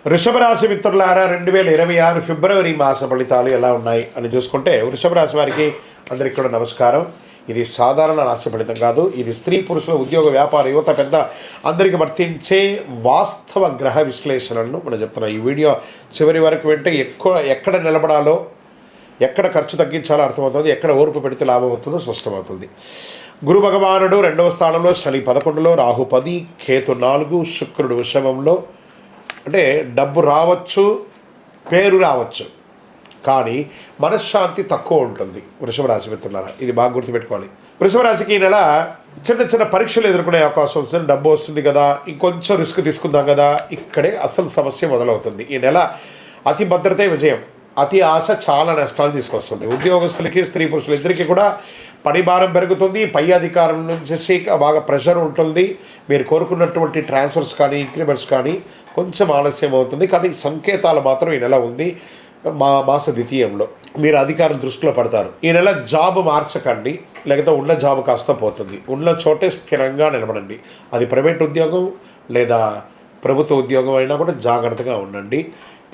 వృషభ రాశి మిత్రులారా 2026 ఫిబ్రవరి మాస ఫలితాలు ఎలా ఉన్నాయి అని చూసుకుంటే వృషభ రాశి వారికి అందరికీ కూడా నమస్కారం. ఇది సాధారణ రాశి ఫలితం కాదు. ఇది స్త్రీ పురుషుల ఉద్యోగ వ్యాపార యువత పెద్ద అందరికీ వర్తించే వాస్తవ గ్రహ విశ్లేషణలను మనం చెప్తున్నాం. ఈ వీడియో చివరి వరకు వింటే ఎక్కడ నిలబడాలో, ఎక్కడ ఖర్చు తగ్గించాలో అర్థమవుతుంది, ఎక్కడ ఓర్పు పెడితే లాభం అవుతుందో స్పష్టమవుతుంది. గురు భగవానుడు 2వ స్థానంలో, శని 11లో, రాహు 10, కేతు 4, శుక్రుడు వృషభంలో. అంటే డబ్బు రావచ్చు, పేరు రావచ్చు, కానీ మనశ్శాంతి తక్కువ ఉంటుంది. వృషభ రాశి మిత్రులారా, ఇది బాగా గుర్తుపెట్టుకోవాలి. వృషభ రాశికి ఈ నెల చిన్న పరీక్షలు ఎదుర్కొనే అవకాశం వస్తుంది. డబ్బు వస్తుంది కదా, ఇంకొంచెం రిస్క్ తీసుకుందాం కదా, ఇక్కడే అసలు సమస్య మొదలవుతుంది. ఈ నెల అతి భద్రతే విజయం, అతి ఆశ చాలా నష్టాలు తీసుకొస్తుంది. ఉద్యోగస్తులకి, స్త్రీ పురుషులు ఇద్దరికీ కూడా పని భారం పెరుగుతుంది. పై అధికారుల నుంచి బాగా ప్రెషర్ ఉంటుంది. మీరు కోరుకున్నటువంటి ట్రాన్స్ఫర్స్ కానీ, ఇంక్రిమెంట్స్ కానీ కొంచెం ఆలస్యం అవుతుంది, కానీ సంకేతాలు మాత్రం ఈ నెల ఉంది. మాస ద్వితీయంలో మీరు అధికారం దృష్టిలో పడతారు. ఈ నెల జాబ్ మార్చకండి, లేకపోతే ఉన్న జాబ్ కాస్త పోతుంది. ఉన్న చోటే స్థిరంగా నిలబడండి. అది ప్రైవేట్ ఉద్యోగం లేదా ప్రభుత్వ ఉద్యోగం అయినా కూడా జాగ్రత్తగా ఉండండి.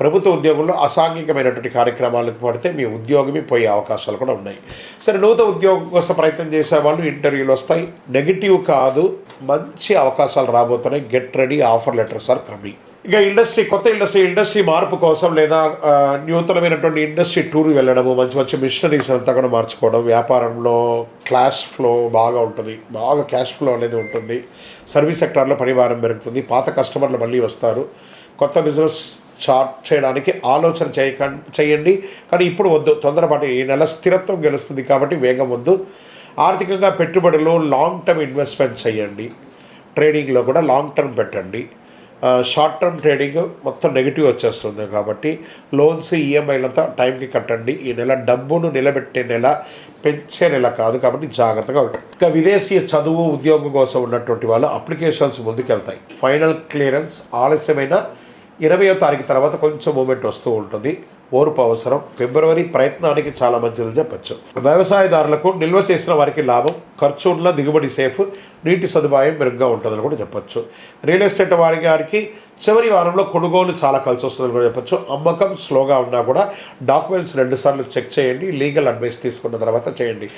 ప్రభుత్వ ఉద్యోగంలో అసాంఘికమైనటువంటి కార్యక్రమాలకు పడితే మీ ఉద్యోగమే పోయే అవకాశాలు కూడా ఉన్నాయి. సరే, నూతన ఉద్యోగం కోసం ప్రయత్నం చేసే వాళ్ళు ఇంటర్వ్యూలు వస్తాయి. నెగిటివ్ కాదు, మంచి అవకాశాలు రాబోతున్నాయి. Get ready, offer letters are coming. ఇక కొత్త ఇండస్ట్రీ మార్పు కోసం లేదా నూతనమైనటువంటి ఇండస్ట్రీ టూర్ వెళ్ళడము, మంచి మిషనరీస్ అంతా కూడా మార్చుకోవడం, వ్యాపారంలో క్యాష్ ఫ్లో బాగా ఉంటుంది, బాగా క్యాష్ ఫ్లో అనేది ఉంటుంది. సర్వీస్ సెక్టార్లో పనిభారం పెరుగుతుంది. పాత కస్టమర్లు మళ్ళీ వస్తారు. కొత్త బిజినెస్ స్టార్ట్ చేయడానికి ఆలోచన చేయండి, కానీ ఇప్పుడు వద్దు, తొందరపాటు. ఈ నెల స్థిరత్వం గెలుస్తుంది కాబట్టి వేగం వద్దు. ఆర్థికంగా పెట్టుబడులు లాంగ్ టర్మ్ ఇన్వెస్ట్మెంట్ చేయండి. ట్రేడింగ్లో కూడా లాంగ్ టర్మ్ పెట్టండి. షార్ట్ టర్మ్ ట్రేడింగ్ మొత్తం నెగిటివ్ వచ్చేస్తుంది కాబట్టి లోన్స్, ఈఎంఐలంతా టైంకి కట్టండి. ఈ నెల డబ్బును నిలబెట్టే నెల, పెంచే నెల కాదు కాబట్టి జాగ్రత్తగా ఉంటాయి. ఇంకా విదేశీ చదువు, ఉద్యోగం కోసం ఉన్నటువంటి వాళ్ళు అప్లికేషన్స్ ముందుకెళ్తాయి. ఫైనల్ క్లియరెన్స్ ఆలస్యమైన 20వ తారీఖు తర్వాత కొంచెం మూమెంట్ వస్తూ ఉంటుంది. ఓర్పు అవసరం. ఫిబ్రవరి ప్రయత్నానికి చాలా మంచిది చెప్పచ్చు. వ్యవసాయదారులకు, నిల్వ చేసిన వారికి లాభం, ఖర్చు ఉన్న దిగుబడి సేఫ్, నీటి సదుపాయం మెరుగ్గా ఉంటుందని కూడా చెప్పచ్చు. రియల్ ఎస్టేట్ వారికి చివరి వారంలో కొనుగోలు చాలా కలిసి వస్తుందని కూడా చెప్పచ్చు. అమ్మకం స్లోగా ఉన్నా కూడా డాక్యుమెంట్స్ 2 సార్లు చెక్ చేయండి. లీగల్ అడ్వైస్ తీసుకున్న తర్వాత చేయండి.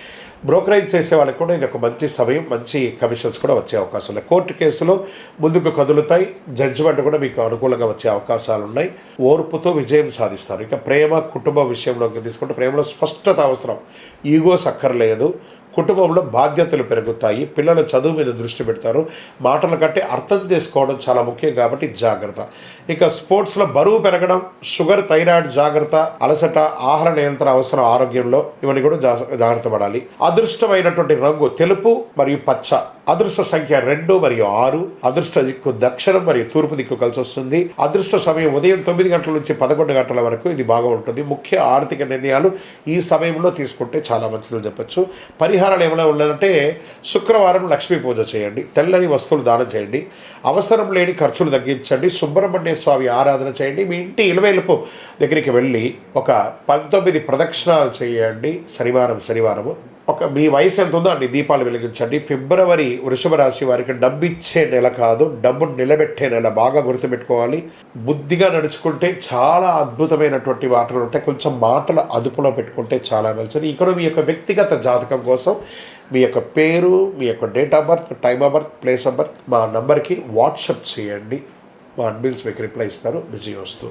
బ్రోకరేజ్ చేసే వాళ్ళకి కూడా ఇది ఒక మంచి సమయం, మంచి కమిషన్స్ కూడా వచ్చే అవకాశం ఉన్నాయి. కోర్టు కేసులో ముందుకు కదులుతాయి. జడ్జిమెంట్ కూడా మీకు అనుకూలంగా వచ్చే అవకాశాలు ఉన్నాయి. ఓర్పుతో విజయం సాధిస్తారు. ఇక ప్రేమ, కుటుంబ విషయంలోకి తీసుకుంటే ప్రేమలో స్పష్టత అవసరం. ఈగోస్ అక్కర్లేదు. కుటుంబంలో బాధ్యతలు పెరుగుతాయి. పిల్లల చదువు మీద దృష్టి పెడతారు. మాటల కంటే అర్థం చేసుకోవడం చాలా ముఖ్యం కాబట్టి జాగ్రత్త. ఇక స్పోర్ట్స్లో బరువు పెరగడం, షుగర్, థైరాయిడ్ జాగ్రత్త, అలసట, ఆహార నియంత్రణ అవసరం ఆరోగ్యంలో. ఇవన్నీ కూడా జాగ్రత్త పడాలి. అదృష్టమైనటువంటి రంగు తెలుపు మరియు పచ్చ. అదృష్ట సంఖ్య 2 మరియు 6. అదృష్ట దిక్కు దక్షిణం మరియు తూర్పు దిక్కు కలిసి వస్తుంది. అదృష్ట సమయం ఉదయం 9 గంటల నుంచి 11 గంటల వరకు. ఇది బాగా ఉంటుంది. ముఖ్య ఆర్థిక నిర్ణయాలు ఈ సమయంలో తీసుకుంటే చాలా మంచిదని చెప్పచ్చు. పరిహారాలు ఏమైనా ఉన్నాయంటే శుక్రవారం లక్ష్మీ పూజ చేయండి. తెల్లని వస్తువులు దానం చేయండి. అవసరం లేని ఖర్చులు తగ్గించండి. సుబ్రహ్మణ్య స్వామి ఆరాధన చేయండి. మీ ఇంటి ఇలవేలుపు దగ్గరికి వెళ్ళి ఒక 19 ప్రదక్షిణాలు చేయండి. శనివారము మీ వయసు ఎంత ఉందో అన్ని దీపాలు వెలిగించండి. ఫిబ్రవరి వృషభ రాశి వారికి డబ్బు ఇచ్చే నెల కాదు, డబ్బును నిలబెట్టే నెల. బాగా గుర్తుపెట్టుకోవాలి. బుద్ధిగా నడుచుకుంటే చాలా అద్భుతమైనటువంటి మాటలు ఉంటాయి. కొంచెం మాటలు అదుపులో పెట్టుకుంటే చాలా మంచిది. ఇక్కడ మీ యొక్క వ్యక్తిగత జాతకం కోసం మీ యొక్క పేరు, మీ యొక్క date of birth, time of birth, place of birth మా నంబర్కి వాట్సాప్ చేయండి. మా అడ్మిన్స్ మీకు రిప్లై ఇస్తారు. విజయం వస్తూ